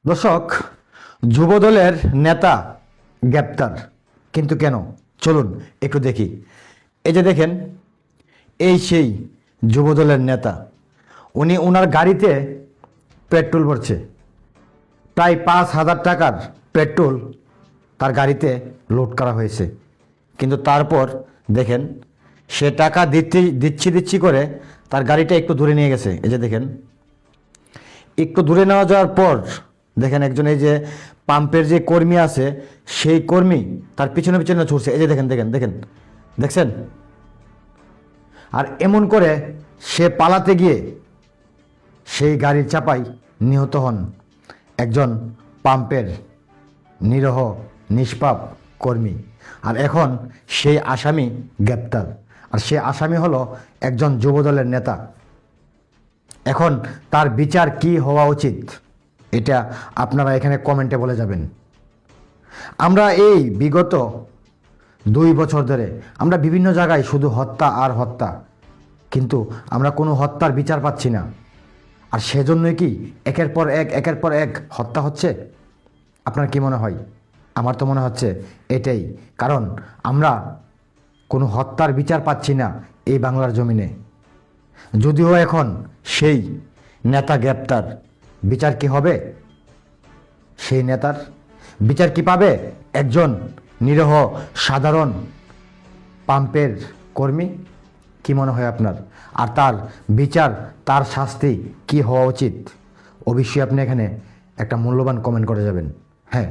দর্শক, যুবদলের নেতা গ্রেপ্তার, কিন্তু কেন? চলুন একটু দেখি। এই যে দেখেন, এই সেই যুবদলের নেতা। উনি ওনার গাড়িতে পেট্রোল ভরছে। প্রায় 5,000 টাকার পেট্রোল তার গাড়িতে লোড করা হয়েছে। কিন্তু তারপর দেখেন, সে টাকা দিচ্ছি করে তার গাড়িটা একটু দূরে নিয়ে গেছে। এই যে দেখেন, একটু দূরে নেওয়া যাওয়ার পর দেখেন একজন, এই যে পাম্পের যে কর্মী আছে, সেই কর্মী তার পিছনে পিছনে ছুটছে। এই যে দেখেন দেখেন দেখেন, দেখছেন? আর এমন করে সে পালাতে গিয়ে সেই গাড়ির চাপায় নিহত হন একজন পাম্পের নিরহ নিষ্পাপ কর্মী। আর এখন সেই আসামি গ্রেপ্তার। আর সে আসামি হলো একজন যুবদলের নেতা। এখন তার বিচার কি হওয়া উচিত, এটা আপনারা এখানে কমেন্টে বলে যাবেন। আমরা এই বিগত 2 বছর ধরে আমরা বিভিন্ন জায়গায় শুধু হত্যা আর হত্যা, কিন্তু আমরা কোনো হত্যার বিচার পাচ্ছি না। আর সেজন্যই কি একের পর এক হত্যা হচ্ছে? আপনার কি মনে হয়? আমার তো মনে হচ্ছে এটাই কারণ। আমরা কোনো হত্যার বিচার পাচ্ছি না এই বাংলার জমিনে। যদিও এখন সেই নেতা গ্রেপ্তার, বিচার কি হবে? সেই নেতার বিচার কি পাবে একজন নিরীহ সাধারণ পাম্পের কর্মী? কি মনে হয় আপনার? আর তার বিচার, তার শাস্তি কি হওয়া উচিত? অবশ্যই আপনি এখানে একটা মূল্যবান কমেন্ট করে যাবেন। হ্যাঁ।